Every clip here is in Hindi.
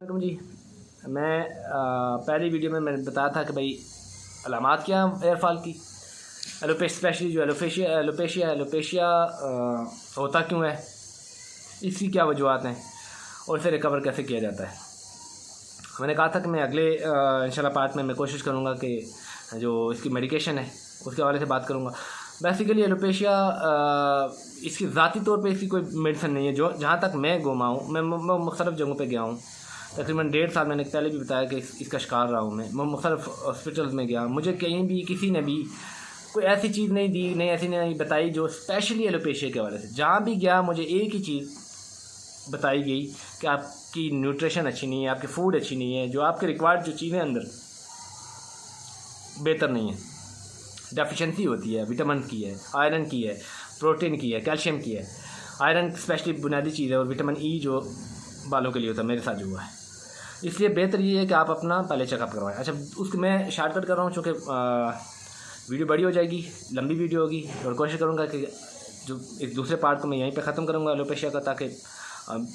वालेकुम जी। मैं पहली वीडियो में मैंने बताया था कि भाई अलामात क्या एयरफॉल की। स्पेशली जो एलोपेशिया होता क्यों है, इसकी क्या वजूहत हैं और इसे रिकवर कैसे किया जाता है। मैंने कहा था कि मैं अगले इंशाल्लाह पार्ट में मैं कोशिश करूँगा कि जो इसकी मेडिकेशन है उसके हवाले से बात करूँगा। बेसिकली एलोपेशिया इसकी ज़ाती तौर पे इसकी कोई मेडिसिन नहीं है। जो जहाँ तक मैं घुमा हूँ, मैं मुख्तलिफ़ जगहों पे गया हूँ। तकरीबन 1.5 साल मैंने पहले भी बताया कि इसका शिकार रहा हूँ मैं मुख्तलिफ़ हॉस्पिटल्स में गया। मुझे कहीं भी किसी ने भी कोई ऐसी चीज़ नहीं दी, नहीं ऐसी नहीं बताई जो स्पेशली एलोपेशिया के हवाले से। जहाँ भी गया मुझे एक ही चीज़ बताई गई कि आपकी न्यूट्रिशन अच्छी नहीं है, आपकी फूड अच्छी नहीं है, जो आपके रिक्वायर्ड जो चीज़ें अंदर बेहतर नहीं है, डेफिशिएंसी होती है, विटामिन की है, आयरन की है, प्रोटीन की है, कैल्शियम की है। आयरन स्पेशली बुनियादी चीज़ है और विटामिन ई जो बालों के लिए होता है, मेरे साथ जो हुआ है। इसलिए बेहतर ये है कि आप अपना पहले चेकअप करवाएं। अच्छा, उसके मैं शॉर्टकट कर रहा हूँ चूँकि वीडियो बड़ी हो जाएगी, लंबी वीडियो होगी, और कोशिश करूँगा कि जो एक दूसरे पार्ट को मैं यहीं पे ख़त्म करूँगा एलोपेशिया का, ताकि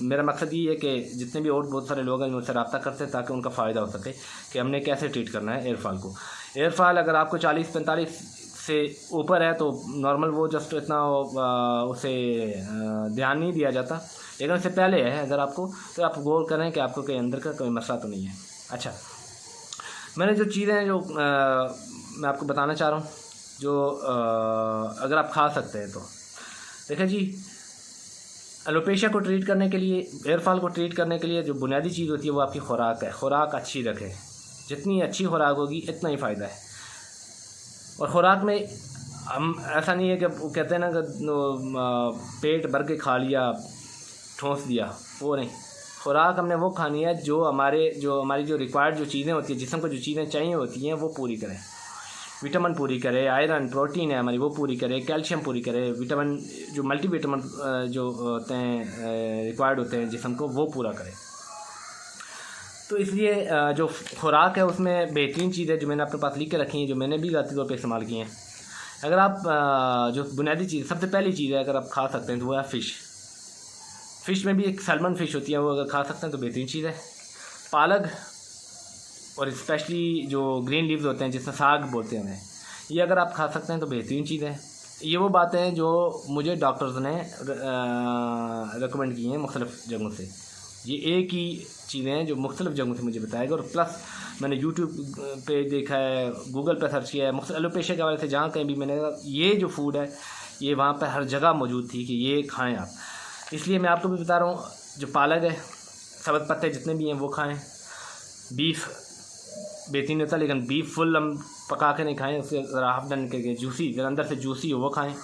मेरा मकसद ये है कि जितने भी और बहुत सारे लोग हैं मुझसे रब्ता करते हैं ताकि उनका फ़ायदा हो सके कि हमने कैसे ट्रीट करना है एयरफॉल को। एयरफॉल अगर आपको 40-45 से ऊपर है तो नॉर्मल वो जस्ट इतना उसे ध्यान नहीं दिया जाता, लेकिन उससे पहले है अगर आपको, तो आप गौर करें कि आपको कहीं अंदर का कोई मसला तो नहीं है। अच्छा, मैंने जो चीज़ें हैं जो मैं आपको बताना चाह रहा हूँ, जो अगर आप खा सकते हैं तो देखिए जी, एलोपेशिया को ट्रीट करने के लिए, एयरफॉल को ट्रीट करने के लिए जो बुनियादी चीज़ होती है वो आपकी खुराक है। खुराक अच्छी रखें, जितनी अच्छी खुराक होगी इतना ही फ़ायदा है। और ख़ुराक में हम ऐसा नहीं है कि वो कहते हैं ना कि पेट भर के खा लिया, ठूंस दिया, वो नहीं। खुराक हमने वो खानी है जो हमारी जो रिक्वायर्ड जो चीज़ें होती है, जिस्म को जो चीज़ें चाहिए होती हैं वो पूरी करें। विटामिन पूरी करे, आयरन प्रोटीन है हमारी वो पूरी करे, कैल्शियम पूरी करे, विटामिन जो मल्टीविटामिन जो होते हैं रिक्वायर्ड होते हैं जिस्म को, वो पूरा करे। तो इसलिए जो खुराक है उसमें बेहतरीन चीज़ है जो मैंने अपने पास लिख के रखी है, जो मैंने भी ज़ाती तौर पे इस्तेमाल की हैं। अगर आप जो बुनियादी चीज़, सबसे पहली चीज़ है अगर आप खा सकते हैं तो वो है फ़िश। फ़िश में भी एक सैल्मन फ़िश होती है, वो अगर खा सकते हैं तो बेहतरीन चीज़ है। पालक और स्पेशली जो ग्रीन लीव्स होते हैं जिसमें साग बोलते हैं उन्हें, ये अगर आप खा सकते हैं तो बेहतरीन चीज़ है। ये वो बातें हैं जो मुझे डॉक्टर्स ने रिकमेंड की हैं मुख्तलिफ़ जगहों से। ये एक ही चीज़ें हैं जो मुख्तलिफ़ जगहों से मुझे बताया गया, और प्लस मैंने यूट्यूब पे देखा है, गूगल पे सर्च किया है, एलोपेशिया के हवाले से जहाँ कहीं भी मैंने ये जो फूड है ये वहाँ पे हर जगह मौजूद थी कि ये खाएं आप। इसलिए मैं आपको भी बता रहा हूँ, जो पालक है, सब्ज़ पत्ते जितने भी हैं वो खाएँ। बीफ बेहतरीन होता है, लेकिन बीफ फुल हम पका के नहीं खाएँ, उसके ज़रा हाफ डन करके जूसी, जरा अंदर से जूसी हो वो खाएँ।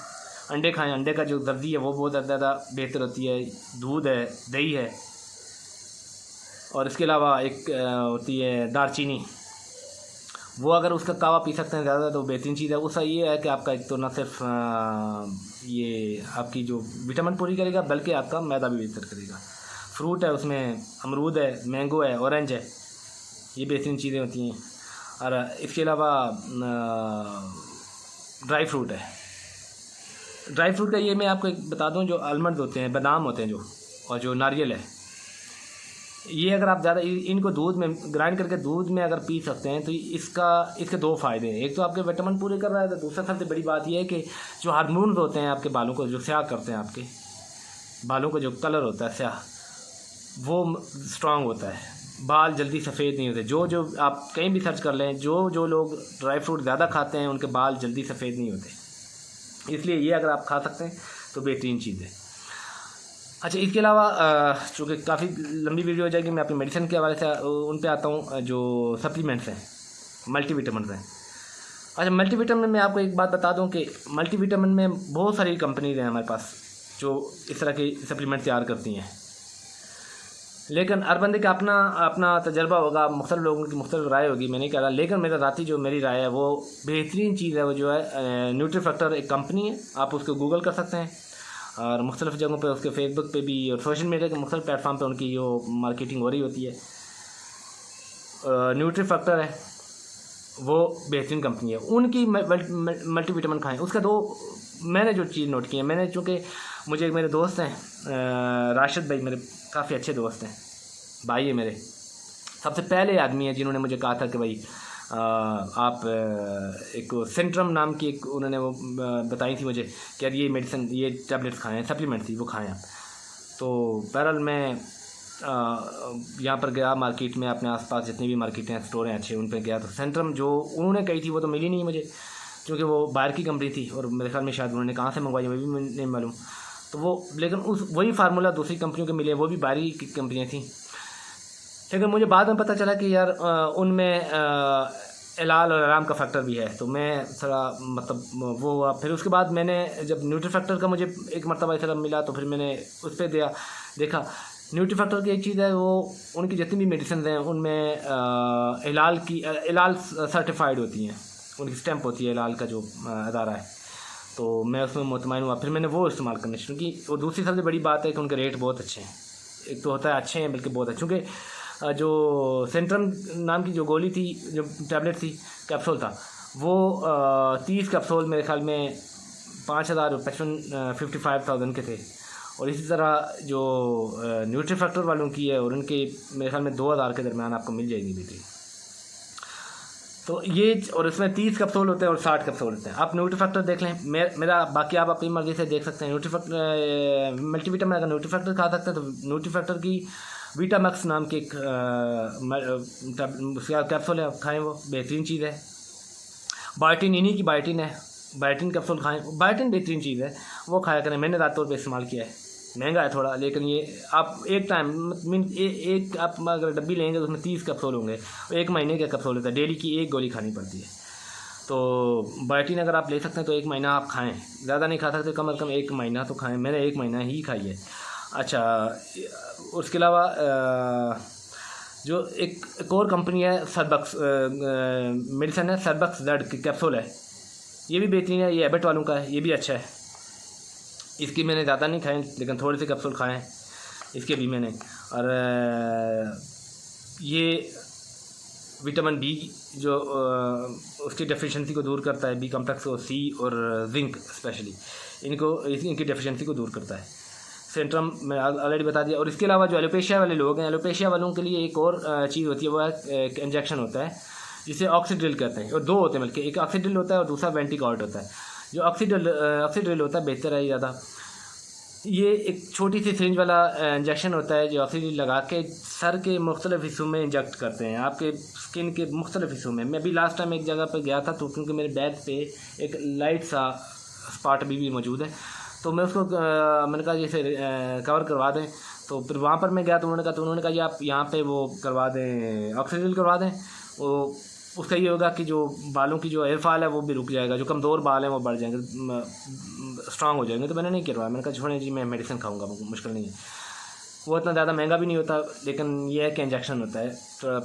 अंडे खाएँ, अंडे का जो जर्दी है वो बहुत ज़्यादा बेहतर होती है। दूध है, दही है, और इसके अलावा एक होती है दालचीनी, वो अगर उसका कावा पी सकते हैं ज़्यादा तो बेहतरीन चीज़ है। उसका ये है कि आपका एक तो न सिर्फ ये आपकी जो विटामिन पूरी करेगा बल्कि आपका मैदा भी बेहतर करेगा। फ्रूट है उसमें, अमरूद है, मैंगो है, ऑरेंज है, ये बेहतरीन चीज़ें होती हैं। और इसके अलावा ड्राई फ्रूट है। ड्राई फ्रूट का ये मैं आपको एक बता दूं, जो आलमंड होते हैं, बादाम होते हैं जो, और जो नारियल है, ये अगर आप ज़्यादा इनको दूध में ग्राइंड करके दूध में अगर पी सकते हैं तो इसके दो फ़ायदे हैं। एक तो आपके विटामिन पूरे कर रहा है, तो दूसरा सबसे बड़ी बात यह है कि जो हार्मोन्स होते हैं आपके बालों को जो स्याह करते हैं, आपके बालों का जो कलर होता है स्याह, वो स्ट्रांग होता है, बाल जल्दी सफ़ेद नहीं होते। जो आप कहीं भी सर्च कर लें, जो लोग ड्राई फ्रूट ज़्यादा खाते हैं उनके बाल जल्दी सफ़ेद नहीं होते। इसलिए ये अगर आप खा सकते हैं तो बेहतरीन चीज़ है। अच्छा, इसके अलावा चूँकि काफ़ी लंबी वीडियो हो जाएगी, मैं अपनी मेडिसिन के हवाले से उन पे आता हूँ, जो सप्लीमेंट्स हैं, मल्टीविटामिन हैं। अच्छा, मल्टीविटामिन में आपको एक बात बता दूँ कि मल्टीविटामिन में बहुत सारी कंपनीज हैं हमारे पास जो इस तरह की सप्लीमेंट तैयार करती हैं, लेकिन हर बंदे का अपना तजर्बा होगा, मुख्तलिफ लोगों की मुख्तलिफ राय होगी, मैं नहीं कह रहा, लेकिन मेरा ज़ाती जो मेरी राय है वो बेहतरीन चीज़ है। वो जो है न्यूट्रीफैक्टर एक कंपनी है, आप उसको गूगल कर सकते हैं, और मुख्तलिफ़ जगहों पे उसके फेसबुक पे भी और सोशल मीडिया के मुख्तलिफ प्लेटफॉर्म पे उनकी जो मार्केटिंग हो रही होती है। न्यूट्रीफैक्टर है, वो बेहतरीन कंपनी है, उनकी मल्टीविटामिन खाएं। उसका दो मैंने जो चीज़ नोट की है, मैंने चूँकि मुझे एक मेरे दोस्त हैं राशिद भाई, मेरे काफ़ी अच्छे दोस्त हैं, भाई है मेरे, सबसे पहले आदमी है जिन्होंने मुझे कहा था कि भाई आप एक सेंट्रम नाम की एक उन्होंने वो बताई थी मुझे कि यार ये मेडिसिन, ये टैबलेट्स खाएं, सप्लीमेंट थी, वो खाएं आप। तो बहरहाल मैं यहाँ पर गया मार्केट में, अपने आसपास जितनी भी मार्केटें हैं, स्टोर हैं अच्छे, उन पर गया तो सेंट्रम जो उन्होंने कही थी वो तो मिली नहीं मुझे, क्योंकि वो बाहर की कंपनी थी और मेरे ख्याल में शायद उन्होंने कहाँ से मंगवाई वो भी मुझे नहीं मालूम। तो वो लेकिन उस वही फार्मूला दूसरी कंपनियों के मिले, वो भी बाहरी की कंपनियाँ थी। लेकिन मुझे बाद में पता चला कि यार उनमें इलाल और आराम का फैक्टर भी है। तो मैं थोड़ा मतलब वो हुआ। फिर उसके बाद मैंने जब न्यूट्री फैक्टर का मुझे एक मरतबा इस तरह मिला तो फिर मैंने उस पर देखा न्यूट्री फैक्टर की एक चीज़ है, वो उनकी जितनी भी मेडिसिन हैं उनमें इलाल सर्टिफाइड होती हैं, उनकी स्टैंप होती है इलाल का जो अदारा है। तो मैं उसमें मुतमईन हुआ, फिर मैंने वो इस्तेमाल करना शुरू की। और दूसरी सबसे बड़ी बात है कि उनके रेट बहुत अच्छे हैं। एक तो होता है अच्छे हैं बल्कि बहुत अच्छे, क्योंकि जो सेंट्रम नाम की जो गोली थी, जो टैबलेट थी, कैप्सूल था, वो 30 कैप्सूल मेरे ख्याल में 55,000 के थे। और इसी तरह जो न्यूट्री फैक्टर वालों की है और उनके मेरे ख्याल में 2,000 के दरमियान आपको मिल जाएगी बेटी। तो ये, और इसमें 30 कैप्सूल होते हैं और 60 कैप्सूल होते हैं। आप न्यूट्री फैक्टर देख लें, मेरा बाकी आप अपनी मर्ज़ी से देख सकते हैं। न्यूट्री फैक्टर मल्टीविटामिन, अगर न्यूट्री फैक्टर खा सकते हैं तो न्यूट्री फैक्टर की वीटामैक्स नाम की एक कैप्सूल है, खाएँ, वो बेहतरीन चीज़ है। बायोटिन, इन्हीं की बायोटिन है, बायोटिन कैप्सूल खाएँ, बायोटिन बेहतरीन चीज़ है, वो खाया करें। मैंने ज़्यादा तौर पे इस्तेमाल किया है, महंगा है थोड़ा, लेकिन ये आप एक टाइम मीन एक आप अगर डब्बी लेंगे तो उसमें 30 कैप्सूल होंगे, 1 महीने का कैप्सूल होता है, डेली की 1 गोली खानी पड़ती है। तो बायोटिन अगर आप ले सकते हैं तो 1 महीना आप खाएँ, ज़्यादा नहीं खा सकते, कम से कम 1 महीना तो खाएँ। मैंने 1 महीना ही खाई है। अच्छा, उसके अलावा जो एक और कंपनी है सरबक्स मेडिसिन है, सरबक्स जेड की कैप्सूल है, ये भी बेहतरीन है, ये एबट वालों का है, ये भी अच्छा है। इसकी मैंने ज़्यादा नहीं खाए लेकिन थोड़े से कैप्सूल खाए हैं इसके भी मैंने। और ये विटामिन बी जो उसकी डेफिशिएंसी को दूर करता है, बी कॉम्प्लेक्स और सी और जिंक स्पेशली, इनकी डेफिशिएंसी को दूर करता है। सेंट्रम मैं ऑलरेडी बता दिया। और इसके अलावा जो एलोपेशिया वाले लोग हैं, एलोपेशिया वालों के लिए एक और चीज़ होती है, वो एक इंजेक्शन होता है जिसे ऑक्सीड्रिल कहते हैं। और 2 होते हैं बल्कि, एक ऑक्सीड्रिल होता है और दूसरा वेंटिकॉर्ड होता है। जो ऑक्सीड्रिल होता है बेहतर है ज़्यादा। ये एक छोटी सी सिरिंज वाला इंजेक्शन होता है जो ऑक्सीड्रिल लगा के सर के मुख्तलिफ हिस्सों में इंजेक्ट करते हैं, आपके स्किन के मुख्तलिफ हिस्सों में। मैं भी लास्ट टाइम एक जगह पर गया था तो क्योंकि मेरे बैग पे एक लाइट सा स्पॉट अभी भी मौजूद है, तो मैं उसको मैंने कहा जैसे कवर करवा दें। तो फिर वहाँ पर मैं गया तो उन्होंने कहा जी आप यहाँ पे वो करवा दें, ऑक्सीड्रिल करवा दें। वो उसका ये होगा कि जो बालों की जो हेयर फॉल है वो भी रुक जाएगा, जो कमज़ोर बाल हैं वो बढ़ जाएंगे, स्ट्रांग हो जाएंगे। तो मैंने नहीं करवाया, मैंने कहा छोड़ें जी, मैं मेडिसिन खाऊंगा, मुश्किल नहीं है। वो इतना ज़्यादा महंगा भी नहीं होता, लेकिन ये है कि इंजेक्शन होता है, थोड़ा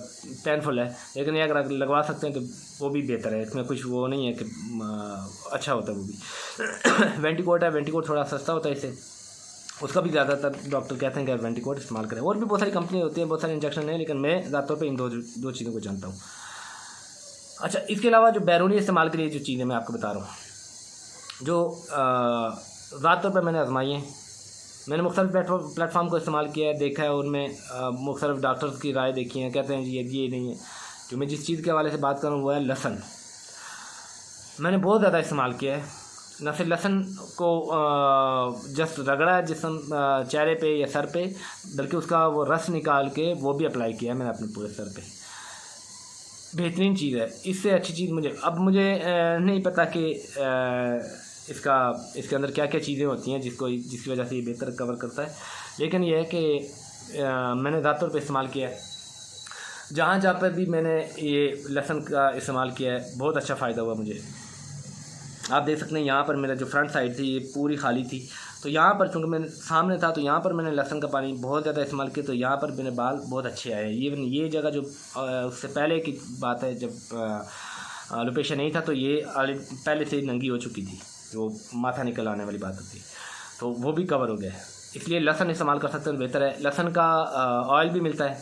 पेनफुल है, लेकिन ये अगर लगवा सकते हैं तो वो भी बेहतर है। इसमें कुछ वो नहीं है कि अच्छा होता है वो भी। वेंटिकोट है, वेंटिकोट थोड़ा सस्ता होता है इससे, उसका भी ज़्यादातर डॉक्टर कहते हैं कि वेंटिकोट इस्तेमाल करें। और भी बहुत सारी कंपनी होती हैं, बहुत सारे इंजेक्शन हैं, लेकिन मैं ज़्यादातर पर इन दो चीज़ों को जानता हूँ। अच्छा, इसके अलावा जो बैरूनी इस्तेमाल के लिए जो चीज़ें मैं आपको बता रहा हूँ, जो ज़्यादातर पर मैंने आजमाई हैं, मैंने मुख्तलिफ प्लेटफॉर्म को इस्तेमाल किया है, देखा है, उनमें मुख्तलिफ डॉक्टर्स की राय देखी है, कहते हैं जी ये नहीं है। जो मैं जिस चीज़ के हवाले से बात कर रहा हूँ वो है लहसुन। मैंने बहुत ज़्यादा इस्तेमाल किया है, न सिर्फ लहसुन को जस्ट रगड़ा है जिसम चेहरे पे या सर पे, बल्कि उसका वो रस निकाल के वो भी अप्लाई किया है मैंने अपने पूरे सर पे। बेहतरीन चीज़ है, इससे अच्छी चीज़ मुझे नहीं पता कि इसके अंदर क्या क्या चीज़ें होती हैं जिसकी वजह से ये बेहतर कवर करता है, लेकिन यह है कि मैंने ज़्यादा तौर पे इस्तेमाल किया है। जहाँ पर भी मैंने ये लहसुन का इस्तेमाल किया है बहुत अच्छा फ़ायदा हुआ मुझे। आप देख सकते हैं यहाँ पर मेरा जो फ्रंट साइड थी ये पूरी खाली थी, तो यहाँ पर चूँकि मैं सामने था तो यहाँ पर मैंने लहसुन का पानी बहुत ज़्यादा इस्तेमाल किया, तो यहाँ पर मेरे बाल बहुत अच्छे आए। ये जगह जो उससे पहले की बात है जब एलोपेशिया नहीं था तो ये पहले से नंगी हो चुकी थी, जो माथा निकल आने वाली बात होती, तो वो भी कवर हो गया। इसलिए लहसुन इस्तेमाल कर सकते हैं, बेहतर है। लहसुन का ऑयल भी मिलता है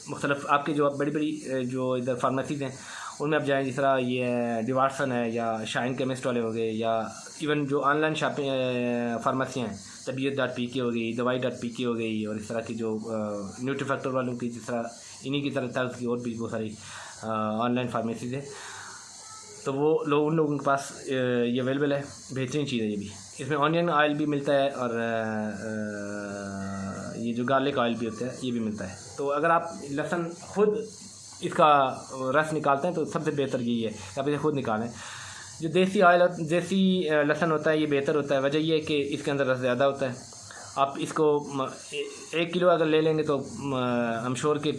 मुख्तलिफ, आपके जो बड़ी बड़ी जो इधर फार्मेसीज़ हैं उनमें आप जाएँ, जिस तरह ये डिवाटसन है या शाइन केमिस्ट वाले हो गए, या इवन जो ऑनलाइन शॉपिंग फार्मेसी हैं, तबीयत.pk हो गई, दवाई.pk हो गई, और इस तरह की जो न्यूट्रीफैक्टर वालों की जिस तरह इन्हीं की तरह तर्ज की और भी बहुत सारी ऑनलाइन फार्मेसीज़ है। तो वो लोग उन लोगों के पास ये अवेलेबल है। बेहतरीन चीज़ है ये भी। इसमें ऑनियन ऑयल भी मिलता है और ये जो गार्लिक ऑयल भी होता है ये भी मिलता है। तो अगर आप लहसुन खुद इसका रस निकालते हैं तो सबसे बेहतर यही है कि आप इसे खुद निकालें। जो देसी ऑयल देसी लहसुन होता है ये बेहतर होता है। वजह ये है कि इसके अंदर रस ज़्यादा होता है। आप इसको 1 किलो अगर ले लेंगे तो हम श्योर कि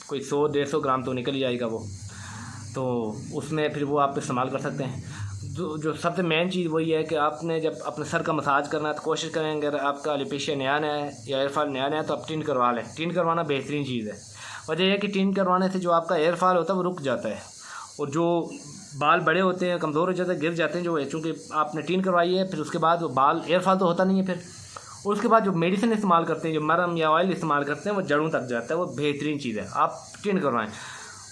कोई 100-150 ग्राम तो निकल ही जाएगा वो। तो उसमें फिर वो आप इस्तेमाल कर सकते हैं। जो सबसे मेन चीज़ वही है कि आपने जब अपने सर का मसाज करना है तो कोशिश करें, अगर आपका एलोपेशिया नया है या एयर फॉल नया है तो आप टिंट करवा लें। टिंट करवाना बेहतरीन चीज़ है। वजह यह है कि टिंट करवाने से जो आपका एयर फॉल होता है वो रुक जाता है, और जो बाल बड़े होते हैं, कमज़ोर हो जाते हैं, गिर जाते हैं जो है, चूँकि आपने टिंट करवाई है, फिर उसके बाद वो बाल एयर फॉल तो होता नहीं है फिर। और उसके बाद जो मेडिसिन इस्तेमाल करते हैं, जो मरहम या ऑयल इस्तेमाल करते हैं, वो जड़ों तक जाता है। वो बेहतरीन चीज़ है, आप टिंट करवाएं।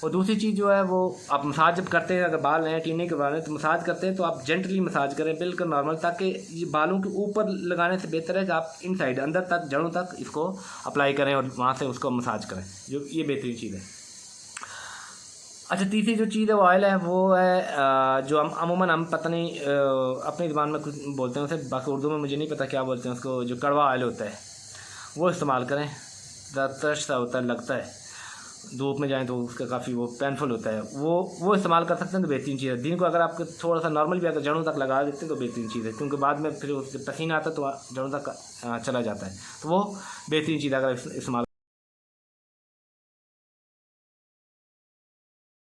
और दूसरी चीज़ जो है वो आप मसाज जब करते हैं, अगर बाल नए टिन नहीं करवा रहे हैं तो मसाज करते हैं तो आप जेंटली मसाज करें, बिल्कुल नॉर्मल, ताकि ये बालों के ऊपर लगाने से बेहतर है कि आप इन साइड अंदर तक जड़ों तक इसको अप्लाई करें और वहाँ से उसको मसाज करें। जो ये बेहतरीन चीज़ है। अच्छा, तीसरी जो चीज़ है वो ऑयल है, वो है जो हम अमूमन हम पता नहीं अपनी ज़बान में कुछ बोलते हैं उसे, बाकी उर्दू में मुझे नहीं पता क्या बोलते हैं उसको। जो कड़वा ऑयल होता है वो इस्तेमाल करें। दर्द सा होता है, लगता है, धूप में जाएं तो उसका काफ़ी वो पेनफुल होता है, वो इस्तेमाल कर सकते हैं तो बेहतरीन चीज़ है। दिन को अगर आपको थोड़ा सा नॉर्मल भी अगर जड़ों तक लगा देते हैं तो बेहतरीन चीज़ है, क्योंकि बाद में फिर उससे पसीना आता है तो जड़ों तक चला जाता है। तो वो बेहतरीन चीज़ अगर इस्तेमाल